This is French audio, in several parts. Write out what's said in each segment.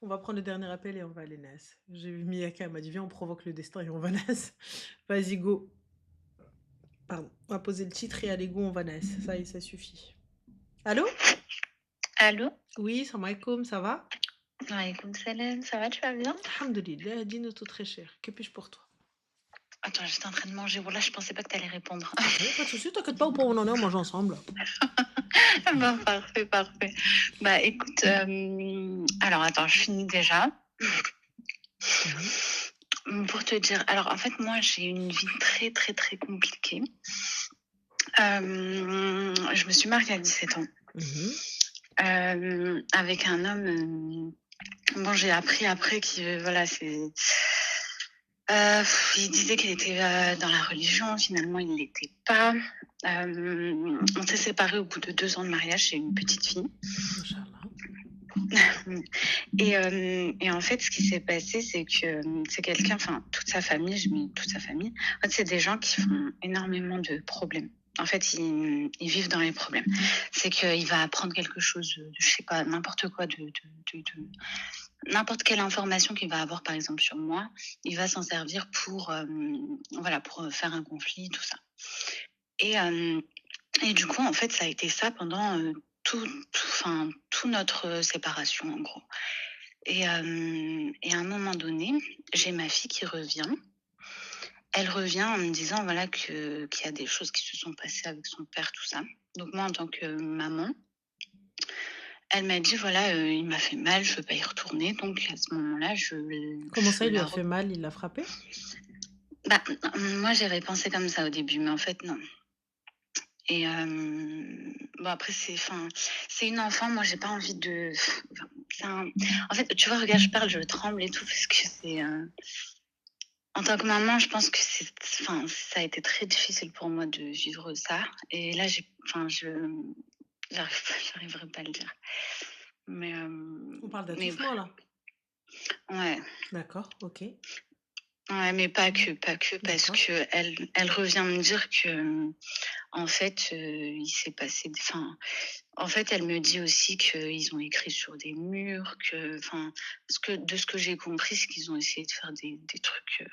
On va prendre le dernier appel et on va aller Nas. J'ai vu Miyaka, elle m'a dit: «Viens, on provoque le destin et on va Nas». Vas-y, go. Pardon. On va poser le titre et allez, go, on va Nas. Ça y est, ça suffit. Allô? Allô? Oui, salam alaikum, ça va? Alaykoum salam, ça va, tu vas bien? Alhamdoulilah, dis-nous tout très cher. Que puis-je pour toi? Attends, j'étais en train de manger. Voilà, je pensais pas que t'allais répondre. Ah, y a pas de souci, t'inquiète pas, au point où on en est, on mange ensemble. Bah, parfait, parfait. Bah, écoute, alors attends, je finis déjà. Mhm. Pour te dire, alors en fait, moi, j'ai une vie très, très, très compliquée. Je me suis mariée à 17 ans Mhm. avec un homme. Bon, j'ai appris après qu'il, voilà, il disait qu'il était dans la religion, finalement, il ne l'était pas. On s'est séparés au bout de 2 ans de mariage, j'ai une petite fille. Inch'Allah. Et en fait, ce qui s'est passé, c'est que c'est quelqu'un, enfin, toute sa famille, je mets toute sa famille, en fait, c'est des gens qui font énormément de problèmes. En fait, ils vivent dans les problèmes. C'est qu'il va apprendre quelque chose, je sais pas, n'importe quoi, n'importe quelle information qu'il va avoir, par exemple, sur moi, il va s'en servir pour, voilà, pour faire un conflit, tout ça. Et, et du coup, en fait, ça a été ça pendant enfin, toute notre séparation, en gros. Et à un moment donné, j'ai ma fille qui revient. Elle revient en me disant voilà qu'il y a des choses qui se sont passées avec son père, tout ça. Donc moi, en tant que maman, elle m'a dit voilà, il m'a fait mal, je veux pas y retourner. Donc à ce moment-là, Comment je ça, il lui la a fait mal? Il l'a frappé? bah, moi j'avais pensé comme ça au début, mais en fait non. Et bon après c'est une enfant, moi j'ai pas envie de enfin, en fait, tu vois, regarde, je parle, je tremble et tout parce que en tant que maman, je pense que ça a été très difficile pour moi de vivre ça. Et là, j'arriverai pas à le dire. Mais, On parle mais d'attouchement, bref, là. ouais. D'accord, ok. Ouais, mais pas que, parce D'accord. que elle revient me dire que, en fait, il s'est passé, en fait, elle me dit aussi qu'ils ont écrit sur des murs, parce que de ce que j'ai compris, c'est qu'ils ont essayé de faire des trucs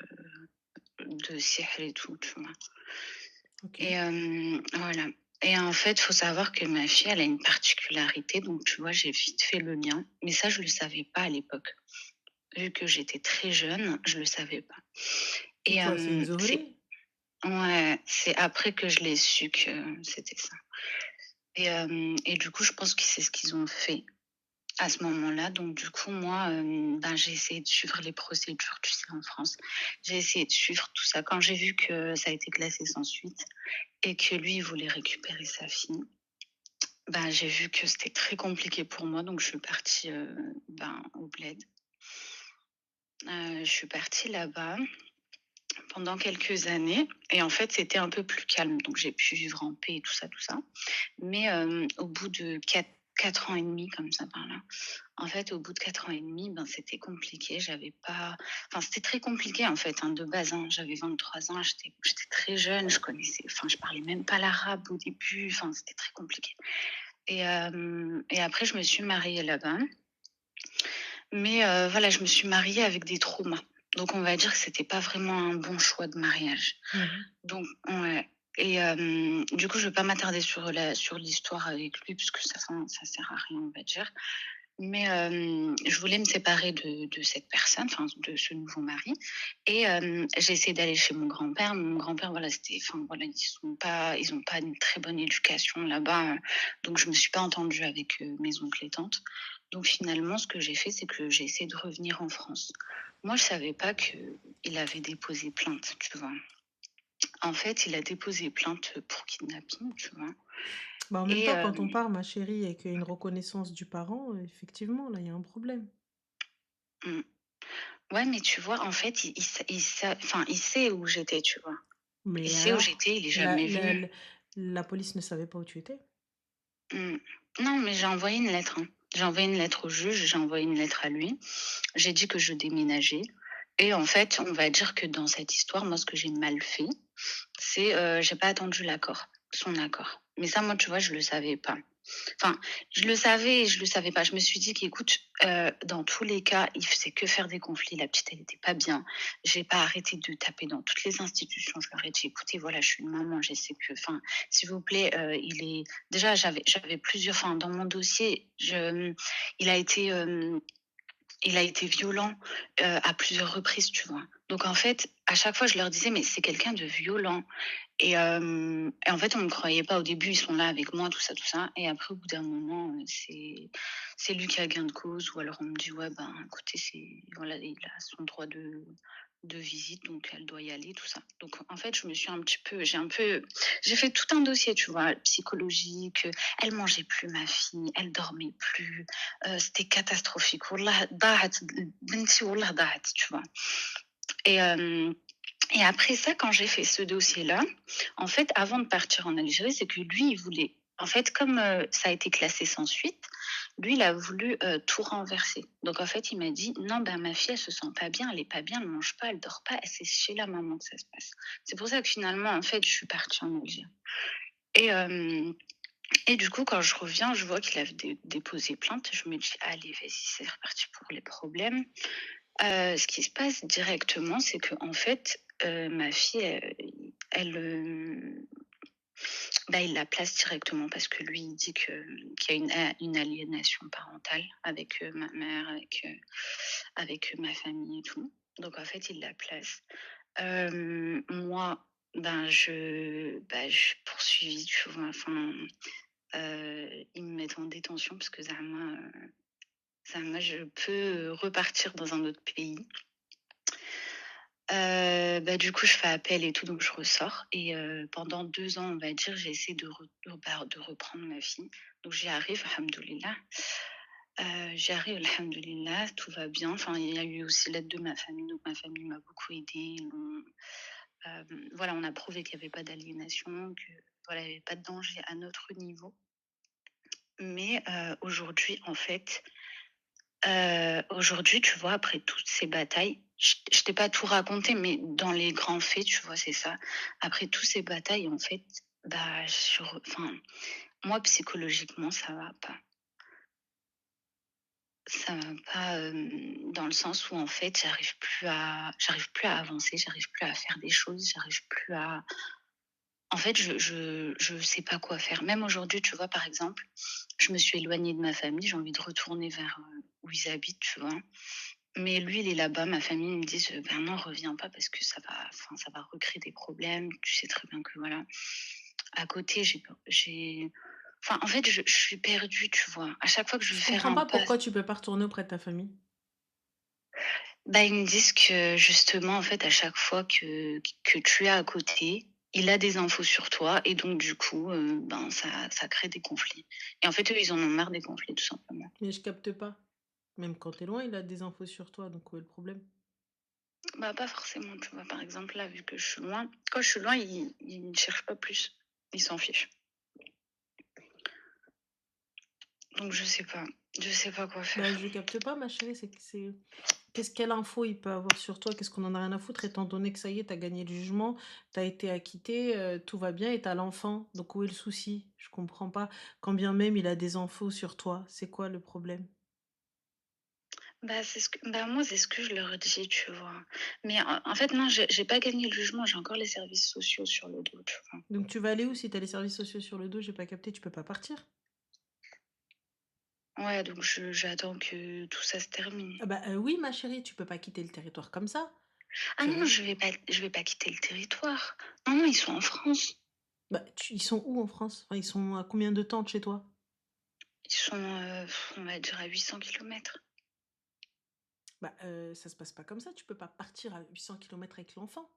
de sihr et tout, tu vois. Ok. Et voilà. Et en fait, faut savoir que ma fille, elle a une particularité, donc tu vois, j'ai vite fait le lien. Mais ça, je le savais pas à l'époque. Vu que j'étais très jeune, je le savais pas. C'est Et quoi? C'est une zohré? c'est après que je l'ai su que c'était ça. Et du coup, je pense que c'est ce qu'ils ont fait à ce moment-là. Donc du coup, moi, ben, j'ai essayé de suivre les procédures, tu sais, en France. J'ai essayé de suivre tout ça. Quand j'ai vu que ça a été classé sans suite et que lui, il voulait récupérer sa fille, bah, j'ai vu que c'était très compliqué pour moi, donc je suis partie, ben, au bled. Je suis partie là-bas pendant quelques années et en fait, c'était un peu plus calme, donc j'ai pu vivre en paix et tout ça, tout ça. Mais au bout de 4 ans et demi comme ça par là, en fait, au bout de 4 ans et demi, ben, c'était compliqué. J'avais pas C'était très compliqué, en fait, hein, de base, hein. J'avais 23 ans, j'étais très jeune, je parlais même pas l'arabe au début, c'était très compliqué. Et après, je me suis mariée là-bas. Mais voilà, je me suis mariée avec des traumas. Donc on va dire que c'était pas vraiment un bon choix de mariage. Mhm. Donc ouais. Et du coup, je vais pas m'attarder sur l'histoire avec lui puisque ça sert à rien, on va dire. Mais je voulais me séparer de cette personne, enfin de ce nouveau mari. Et j'ai essayé d'aller chez mon grand-père. Mon grand-père, voilà, voilà, ils ont pas une très bonne éducation là-bas, donc je me suis pas entendue avec mes oncles et tantes. Donc finalement, ce que j'ai fait, c'est que j'ai essayé de revenir en France. Moi, je savais pas que il avait déposé plainte, tu vois? En fait, il a déposé plainte pour kidnapping, tu vois? Bah, en même Et temps, quand on part, ma chérie, et qu'il y a une reconnaissance du parent, effectivement, là, il y a un problème. mmh, ouais, mais tu vois, en fait, il sait où j'étais, tu vois? Il Mais sait où alors? j'étais, il est La jamais la venu. l la police ne savait pas où tu étais? Mmh. Non, mais j'ai envoyé une lettre, hein. J'ai envoyé une lettre au juge, j'ai envoyé une lettre à lui. J'ai dit que je déménageais et en fait, on va dire que dans cette histoire, moi, ce que j'ai mal fait, c'est, j'ai pas attendu son accord. Mais ça, moi, tu vois, je le savais pas. Enfin, je le savais et je le savais pas. Je me suis dit qu'écoute, dans tous les cas, il faisait que faire des conflits. La petite, elle était pas bien. J'ai pas arrêté de taper dans toutes les institutions. Je leur ai dit: «Écoutez, voilà, je suis une maman, je sais que enfin, s'il vous plaît, il est» déjà j'avais plusieurs enfin, dans mon dossier, il a été, il a été violent, à plusieurs reprises, tu vois? Donc en fait, à chaque fois, je leur disais: «Mais c'est quelqu'un de violent». Et en fait, on me croyait pas. Au début, ils sont là avec moi, tout ça et après, au bout d'un moment, c'est lui qui a gain de cause ou alors on me dit: «Ouais, ben, écoutez, c'est voilà, il a son droit de visite, donc elle doit y aller», tout ça. Donc en fait, je me suis un petit peu j'ai fait tout un dossier, tu vois? Psychologique, elle mangeait plus ma fille, elle dormait plus, c'était catastrophique. Wallah ضاعت بنتي والله ضاعت, tu vois? Et hem et après ça, quand j'ai fait ce dossier-là, en fait, avant de partir en Algérie, c'est que lui, il voulait en fait, comme, ça a été classé sans suite, lui, il a voulu, tout renverser. Donc en fait, il m'a dit: «Non, ben, ma fille, elle se sent pas bien, elle est pas bien, elle mange pas, elle dort pas, c'est chez la maman que ça se passe». C'est pour ça que finalement, en fait, je suis partie en Algérie et hem et du coup, quand je reviens, je vois qu'il avait déposé plainte. Je me dis: «Allez, vas-y, c'est reparti pour les problèmes». Ce qui se passe directement, c'est qu'en fait, ma fille, bah, il la place directement parce que lui, il dit qu'il y a une aliénation parentale avec, ma mère, avec ma famille et tout. Donc en fait, il la place. Moi, ben, je suis poursuivie, tu vois? Enfin, ils me mettent en détention parce que zama je peux, repartir dans un autre pays. Bah, du coup, je fais appel et tout, donc je ressors et pendant 2 ans, on va dire, j'ai essayé de reprendre ma fille. Donc j'y arrive, alhamdoulilah. J'y arrive, alhamdoulilah, tout va bien. Enfin, il y a eu aussi l'aide de ma famille, donc ma famille m'a beaucoup aidée. Voilà, on a prouvé qu'il y avait pas d'aliénation, que voilà, il y avait pas de danger à notre niveau. Mais aujourd'hui, en fait, aujourd'hui, tu vois, après toutes ces batailles, je t'ai pas tout raconté, mais dans les grands faits, tu vois, c'est ça. Après toutes ces batailles, en fait, bah, enfin, moi, psychologiquement, ça va pas. Ça va pas, dans le sens où, en fait, j'arrive plus à avancer, j'arrive plus à faire des choses, j'arrive plus à en fait, je sais pas quoi faire. Même aujourd'hui, tu vois, par exemple, je me suis éloignée de ma famille, j'ai envie de retourner vers, où ils habitent, tu vois? Mais lui, il est là-bas, ma famille, ils me disent: «Ben non, reviens pas parce que ça va recréer des problèmes. Tu sais très bien que voilà». À côté, enfin, en fait, je suis perdue, tu vois? À chaque fois que je veux Je faire comprends un pas pas, pourquoi tu peux pas retourner auprès de ta famille. bah, ils me disent que justement, en fait, à chaque fois que tu es à côté, il a des infos sur toi et donc du coup, ben, ça crée des conflits et en fait, eux, ils en ont marre des conflits, tout simplement. Mais je capte pas. Même quand tu es loin, il a des infos sur toi, donc où est le problème? Bah, pas forcément, tu vois? Par exemple, là, vu que je suis loin, quand je suis loin, ils ne cherchent pas plus. Ils s'en fichent. Donc je sais pas quoi Bah, faire. je capte pas ma chérie, c'est quelle info il peut avoir sur toi? Qu'est-ce qu'on en a rien à foutre étant donné que ça y est, tu as gagné le jugement, tu as été acquitté, tout va bien et tu as l'enfant. Donc où est le souci? Je comprends pas. Quand bien même il a des infos sur toi, c'est quoi le problème? Bah, moi, c'est ce que je leur dis, tu vois? Mais en fait, non, j'ai pas gagné le jugement, j'ai encore les services sociaux sur le dos, tu vois? Donc tu vas aller où si tu as les services sociaux sur le dos? J'ai pas capté, tu peux pas partir? Ouais, donc j'attends que tout ça se termine. Ah bah, oui ma chérie, tu peux pas quitter le territoire comme ça. Ah Tu non, re je vais pas quitter le territoire. Non, non, ils sont en France. Bah, tu ils sont où en France? Enfin, ils sont à combien de temps de chez toi? Ils sont, on va dire à 800 kilomètres. Bah, ça se passe pas comme ça, tu peux pas partir à 800 kilomètres avec l'enfant.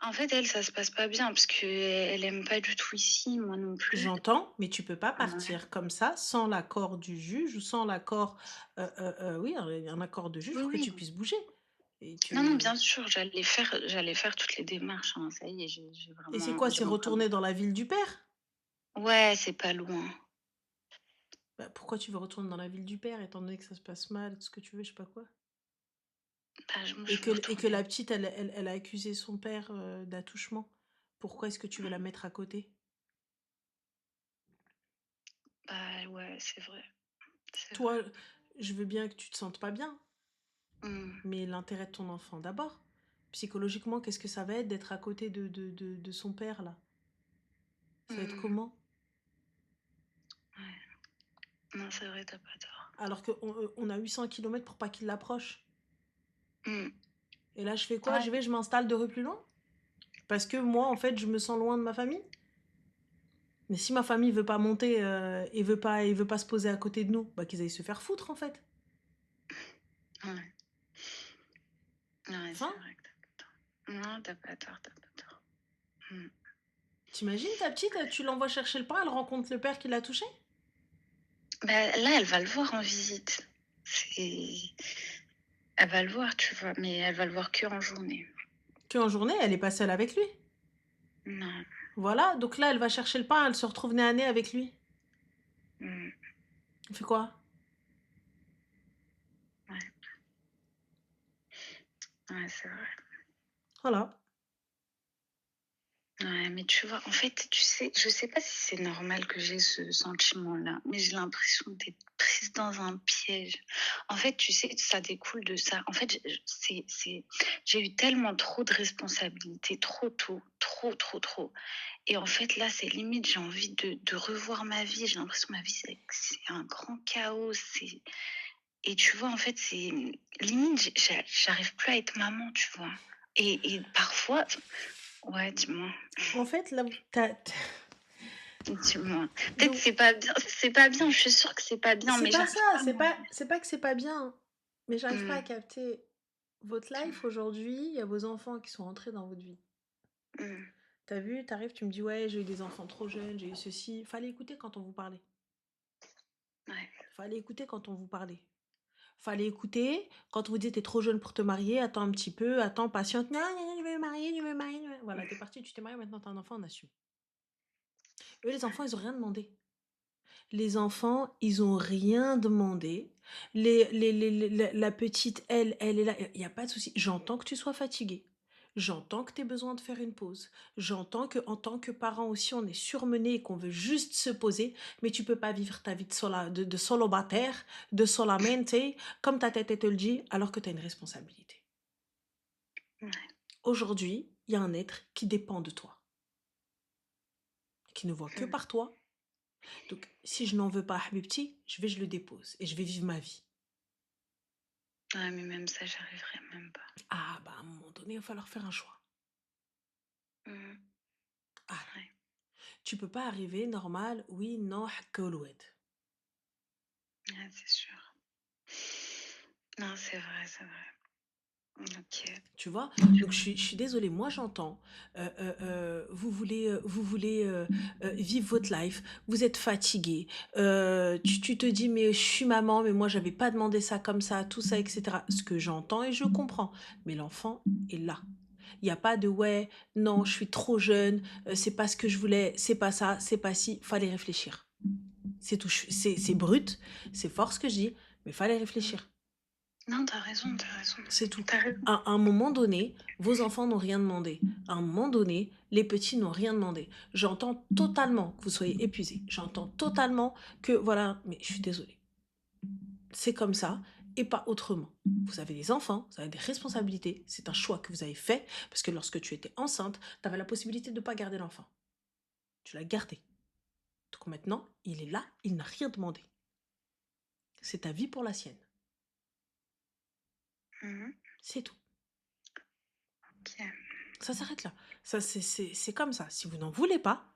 En fait, elle, ça se passe pas bien parce qu'elle aime pas du tout ici, moi non plus. J'entends, mais tu peux pas Ouais. partir comme ça sans l'accord du juge ou sans l'accord, oui, un accord de juge Oui, pour que tu oui. puisses bouger et Non, non, tu bien sûr, j'allais faire toutes les démarches, hein, ça y est, et c'est quoi? C'est vraiment retourner dans la ville du père? ouais, c'est pas loin. Bah, pourquoi tu veux retourner dans la ville du père étant donné que ça se passe mal, tout ce que tu veux, je sais pas quoi? Bah, moi, Et je que veux la retourner. petite, elle a accusé son père, d'attouchement. Pourquoi est-ce que tu veux la mettre à côté? Bah, ouais, c'est vrai, c'est vrai. Toi, je veux bien que tu te sentes pas bien, Mmh. mais l'intérêt de ton enfant d'abord. Psychologiquement, qu'est-ce que ça va être d'être à côté de son père, là? Ça va être Mmh. comment? Ouais. Non, c'est vrai, tu pas tort. Alors qu'on a 800 kilomètres pour pas qu'il l'approche. Mmh. Et là, je fais quoi? Ouais. Je m'installe de rue plus loin? Parce que moi, en fait, je me sens loin de ma famille? Mais si ma famille veut pas monter, et veut pas se poser à côté de nous, bah, qu'ils aillent se faire foutre, en fait. Ouais. Ouais, Enfin, c'est vrai que tu pas tort. Non, tu pas tort, tu pas tort. Mmh. t'imagines ta petite, tu l'envoies chercher le pain, elle rencontre le père qui l'a touché? Bah, là, elle va le voir en visite. C'est Elle va le voir, tu vois? Mais elle va le voir qu'en journée. Qu'en journée, elle est pas seule avec lui. Non. Voilà, donc là, elle va chercher le pain, elle se retrouve nez à nez avec lui. Mmh. On fait quoi? Ouais. Ouais, c'est vrai. Voilà. Ouais, mais tu vois, en fait, tu sais, je sais pas si c'est normal que j'ai ce sentiment-là, mais j'ai l'impression d'être prise dans un piège. En fait, tu sais, ça découle de ça. En fait, j'ai eu tellement trop de responsabilités, trop tôt, trop, trop, trop. Et en fait, là, c'est limite, j'ai envie de revoir ma vie. J'ai l'impression que ma vie, c'est un grand chaos. Et tu vois, en fait, c'est limite, j'arrive plus à être maman, tu vois. Et parfois, ouais, dis-moi. En fait, là, Dis-moi. Peut-être donc, c'est pas bien, je suis sûre que c'est pas bien, c'est mais pas j'arrive ça, pas à m'en c'est pas que c'est pas bien, mais j'arrive pas à mmh, capter votre life dis-moi. aujourd'hui, il y a vos enfants qui sont entrés dans votre vie. Mmh, T'as vu, t'arrives, tu me dis ouais, j'ai eu des enfants trop jeunes, j'ai eu ceci. Fallait écouter quand on vous parlait. ouais. Fallait écouter quand on vous parlait. Fallait écouter quand on vous dit t'es trop jeune pour te marier, attends un petit peu, attends, patiente. Non, non, non, je vais me marier, je vais me marier. Voilà, t'es parti, tu t'es marié, maintenant t'as un enfant, on assume. Eux, les enfants, ils ont rien demandé. Les enfants, ils ont rien demandé. La petite, elle est là. Il n'y a pas de souci. J'entends que tu sois fatigué. J'entends que tu aies besoin de faire une pause. J'entends que en tant que parent aussi, on est surmené et qu'on veut juste se poser, mais tu peux pas vivre ta vie de solobataire, de solamente, comme ta tête elle te le dit, alors que tu as une responsabilité. Ouais. Aujourd'hui, il y a un être qui dépend de toi, qui ne voit que Mmh. par toi. Donc, si je n'en veux pas à Habibti, je le dépose et je vais vivre ma vie. Ouais, mais même ça, j'arriverai même pas. Ah, bah, à un moment donné, il va falloir faire un choix. Mmh, Ah, ouais. tu peux pas arriver normal, oui, non, hakka ouloued. Ouais, c'est sûr. Non, c'est vrai, c'est vrai. OK. Tu vois? Donc, je suis désolée, moi j'entends, vous voulez vivre votre life, vous êtes fatigué, tu te dis, mais je suis maman, mais moi j'avais pas demandé ça comme ça, tout ça, etc. Ce que j'entends et je comprends, mais l'enfant est là. Il n'y a pas de ouais, non, je suis trop jeune, c'est pas ce que je voulais, c'est pas ça, c'est pas ci, fallait réfléchir. C'est tout, c'est brut, c'est fort ce que je dis, mais fallait Mmh. réfléchir. Non, t'as raison, t'as raison. C'est tout. Tu raison. À un moment donné, vos enfants n'ont rien demandé. À un moment donné, les petits n'ont rien demandé. J'entends totalement que vous soyez épuisés. J'entends totalement que, voilà, mais je suis désolée. C'est comme ça et pas autrement. Vous avez des enfants, vous avez des responsabilités. C'est un choix que vous avez fait parce que lorsque tu étais enceinte, tu avais la possibilité de ne pas garder l'enfant. Tu l'as gardé. Donc maintenant, il est là, il n'a rien demandé. C'est ta vie pour la sienne. Mmh. C'est tout. OK. Ça s'arrête là. Ça, c'est comme ça. Si vous n'en voulez pas,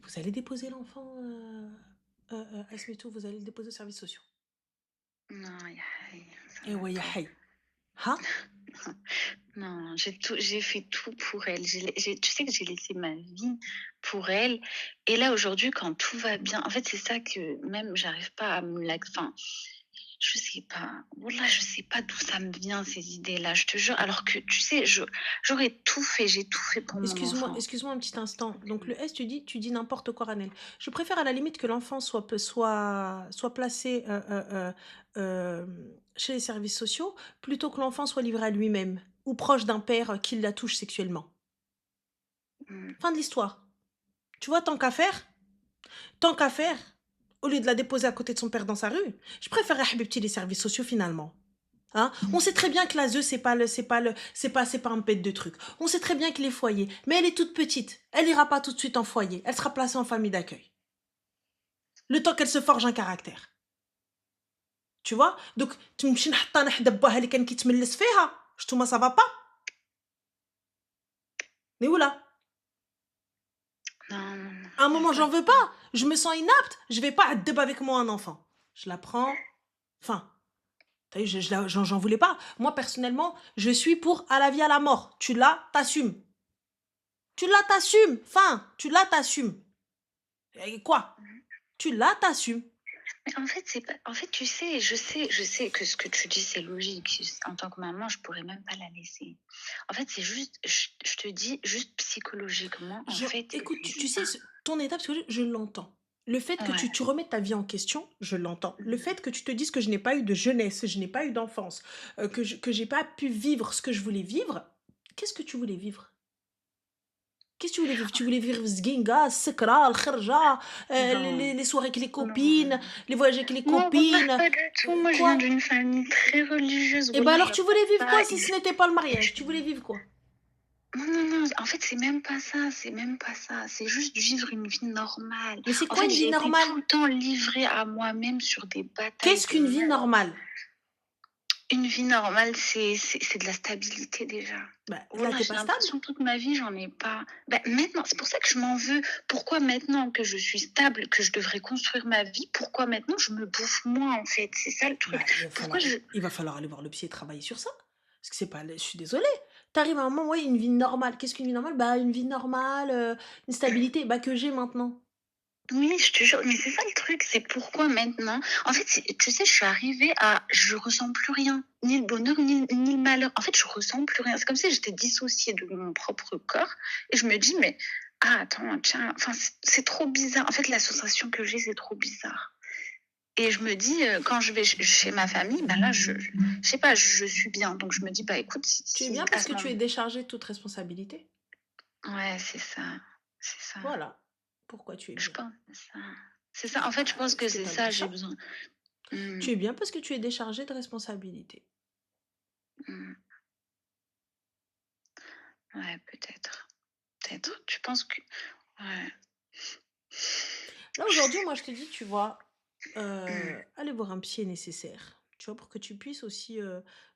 vous allez déposer l'enfant à Smithou, vous allez le déposer aux services sociaux. Non, ça Et va ouais, ya pas. hay. Ha? Non, j'ai fait tout pour elle. Tu sais que j'ai laissé ma vie pour elle. Et là, aujourd'hui, quand tout va bien, en fait, c'est ça que même j'arrive pas à me enfin, je sais pas. Wallah, je sais pas d'où ça me vient, ces idées-là, je te jure. Alors que, tu sais, j'aurais tout fait, j'ai tout fait pour mon enfant. Excuse-moi un petit instant. Donc le S, tu dis n'importe quoi, Ranel. Je préfère à la limite que l'enfant soit placé euh, chez les services sociaux plutôt que l'enfant soit livré à lui-même ou proche d'un père qui la touche sexuellement. Mmh, Fin de l'histoire. Tu vois, tant qu'à faire, au lieu de la déposer à côté de son père dans sa rue. Je préfère habibti les services sociaux finalement. Hein? On sait très bien que la ZEU, c'est pas un bête de truc. On sait très bien que les foyers, mais elle est toute petite. Elle ira pas tout de suite en foyer. Elle sera placée en famille d'accueil. Le temps qu'elle se forge un caractère. Tu vois? Donc, تمشي نحطها حدا باها اللي كان كيتملس فيها. شتوما ça va pas. Mais où là? Non, non, non, À un y a moment, pas j'en de veux pas. Je me sens inapte. Je vais pas débat avec moi un enfant. Je la prends. Enfin, t'as vu, j'en voulais pas. Moi, personnellement, je suis pour à la vie, à la mort. Tu l'as, t'assumes. Tu l'as, t'assumes. Enfin, tu l'as, t'assumes. Et quoi? Tu l'as, t'assumes. Mais en fait, c'est pas. En fait, tu sais, je sais que ce que tu dis, c'est logique. En tant que maman, je pourrais même pas la laisser. En fait, c'est juste, je te dis, juste psychologiquement, en fait, Écoute, je sais tu sais, pas. ton état psychologique, je l'entends. Le fait que Ouais. tu remettes ta vie en question, je l'entends. Le Mhm. fait que tu te dises que je n'ai pas eu de jeunesse, je n'ai pas eu d'enfance, que j'ai pas pu vivre ce que je voulais vivre, qu'est-ce que tu voulais vivre? Qu'est-ce que tu voulais vivre? Tu voulais vivre Zginga, Sekra, Al-Kharja, Non, les soirées avec les non. copines, les voyages avec les Non, wallah, copines. pas du tout. Moi, je viens Quoi? d'une famille très religieuse. Et ben Wallah, il alors n'y a tu pas voulais vivre ça. quoi si ce n'était pas le mariage? Tu voulais vivre quoi? Non, non, non. En fait, c'est même pas ça. C'est même pas ça. C'est juste vivre une vie normale. Mais c'est En quoi fait, une vie j'ai été normale? tout le temps livrée à moi-même sur des batailles Qu'est-ce de qu'une vie merde. normale? Une vie normale, c'est de la stabilité déjà. Bah, là, Voilà, t'es j'ai pas stable. l'impression que toute ma vie, j'en ai pas. Bah, maintenant, c'est pour ça que je m'en veux. Pourquoi maintenant que je suis stable, que je devrais construire ma vie, pourquoi maintenant je me bouffe moins en fait? C'est ça le Bah, truc. Pourquoi je. il va falloir aller voir le psy et travailler sur ça. Parce que c'est pas, je suis désolée. T'arrives à un moment, ouais, une vie normale. Qu'est-ce qu'une vie normale? Bah, une vie normale, une stabilité, bah, que j'ai maintenant. Oui, je te jure, mais c'est ça le truc, c'est pourquoi maintenant. En fait, tu sais, je suis arrivée à. Je ressens plus rien, ni le bonheur, ni le malheur. En fait, je ressens plus rien. C'est comme si j'étais dissociée de mon propre corps. Et je me dis, mais. Ah, attends, tiens. Enfin, c'est trop bizarre. En fait, la sensation que j'ai, c'est trop bizarre. Et je me dis, quand je vais chez ma famille, ben là, je sais pas, je suis bien. Donc, je me dis, bah écoute, Tu es si bien à parce ce que tu moment. es déchargée de toute responsabilité. Ouais, c'est ça. C'est ça. Voilà. Pourquoi tu es Je bien. pense que c'est ça. C'est ça. En fait, je Bah, pense que c'est c'est totalement ça, j'ai ça. besoin. Mmh, Tu es bien parce que tu es déchargée de responsabilité. mmh. Ouais, peut-être. C'est tout. Peut-être. Tu penses que. Ouais. Là, aujourd'hui, moi, je te dis, tu vois, Mmh, aller voir un psy est nécessaire. Tu vois, pour que tu puisses aussi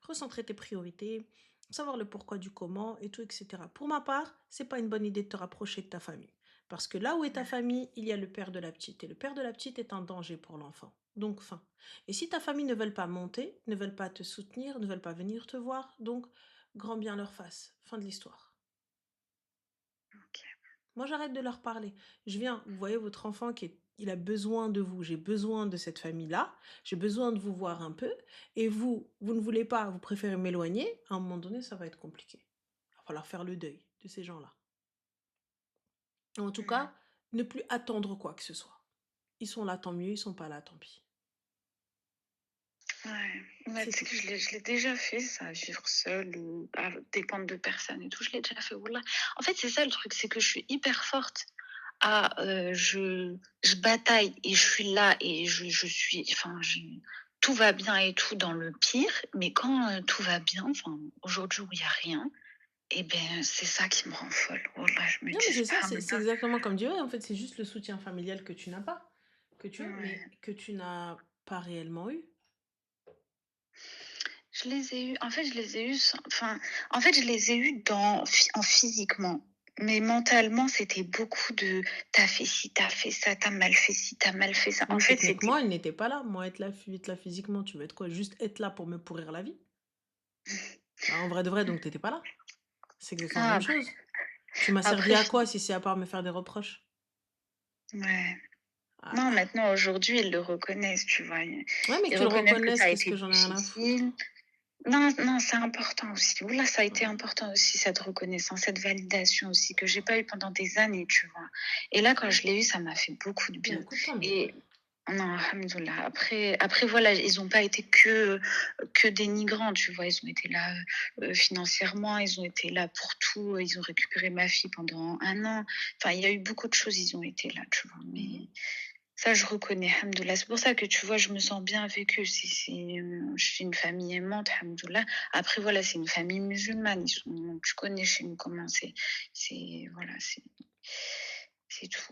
recentrer tes priorités, savoir le pourquoi du comment et tout, etc. Pour ma part, c'est pas une bonne idée de te rapprocher de ta famille. Parce que là où est ta famille, il y a le père de la petite. Et le père de la petite est un danger pour l'enfant. Donc, fin. Et si ta famille ne veulent pas monter, ne veulent pas te soutenir, ne veulent pas venir te voir, donc, grand bien leur face. Fin de l'histoire. ok. Moi, j'arrête de leur parler. Je viens, vous voyez votre enfant il a besoin de vous. J'ai besoin de cette famille-là. J'ai besoin de vous voir un peu. Et vous ne voulez pas, vous préférez m'éloigner. À un moment donné, ça va être compliqué. Il va falloir faire le deuil de ces gens-là. En tout Mmh. cas, ne plus attendre quoi que ce soit. Ils sont là, tant mieux. Ils sont pas là, tant pis. Ouais. Ouais, C'est tu sais tout. que je l'ai déjà fait, ça, vivre seule ou à dépendre de personne et tout. Je l'ai déjà fait. Wallah. En fait, c'est ça le truc, c'est que je suis hyper forte. Je bataille et je suis là et je suis. Enfin, tout va bien et tout dans le pire. Mais quand tout va bien, enfin, aujourd'hui où il n'y a rien, et ben c'est ça qui me rend folle. Wallah, je me Non, mais dis, c'est ça. C'est subhanallah. exactement comme Dieu. En fait, c'est juste le soutien familial que tu n'as pas. Que tu as, mais Ouais. que tu n'as pas réellement eu. Je les ai eus, en fait, je les ai eus, enfin, en fait, je les ai eus en physiquement. Mais mentalement, c'était beaucoup de t'as fait ci, t'as fait ça, t'as mal fait ci, t'as mal fait ça. En Mais fait, techniquement, c'était. elle n'était pas là. Moi, être là physiquement, tu veux être quoi? Juste être là pour me pourrir la vie? Bah, en vrai de vrai, donc t'étais pas là. C'est exactement la Ah, même chose. Tu m'as servi après, à quoi si c'est à part me faire des reproches? ouais. Non, Ah. maintenant, aujourd'hui, ils le reconnaissent, tu vois. Ils Ouais, mais que ils tu le reconnaissent que ça reconnaisses, a qu'est-ce été que j'en ai rien à foutre? difficile. Non, non, c'est important aussi. Oula, ça a été Ouais. important aussi, cette reconnaissance, cette validation aussi, que j'ai pas eu pendant des années, tu vois. Et là, quand je l'ai eu, ça m'a fait beaucoup de Bah, bien. écoute, tant mieux. Et non, alhamdoulilah. Après, voilà, ils n'ont pas été que dénigrants, tu vois. Ils ont été là financièrement, ils ont été là pour tout. Ils ont récupéré ma fille pendant 1 an. Enfin, il y a eu beaucoup de choses, ils ont été là, tu vois. Mais Mhm. Ça, je reconnais, hamdoulilah. C'est pour ça que tu vois, je me sens bien avec eux. Je suis une famille aimante, hamdoulilah. Après, voilà, c'est une famille musulmane. Donc, tu connais chez nous comment voilà, c'est tout.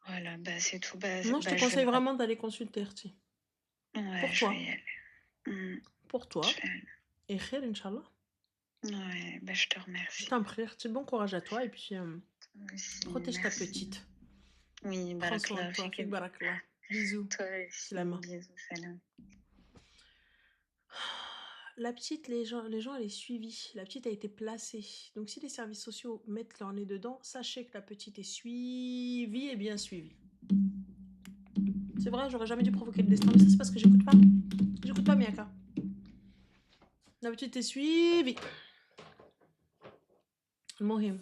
Voilà, bah, c'est tout. Non, je te Je vais conseille me vraiment d'aller consulter, Erti. ouais, Pour je vais y toi. aller. Mmh, Pour je toi. vais aller. Et khair, Inch'Allah. Ouais, bah, je te Je remercie. t'en prie, Erti. Bon courage à toi. Et puis, Toi aussi, protège ta merci. petite. Oui, Prends soin de barakallahu toi. fik. Fik barakallah. Bisous. Toi aussi, Slama. bisous, salam. La petite, les gens, elle est suivie. La petite a été placée. Donc, si les services sociaux mettent leur nez dedans, sachez que la petite est suivie et bien suivie. C'est vrai, j'aurais jamais dû provoquer le destin, mais ça, c'est parce que j'écoute pas. J'écoute pas Miyaka. La petite est suivie. Mohim.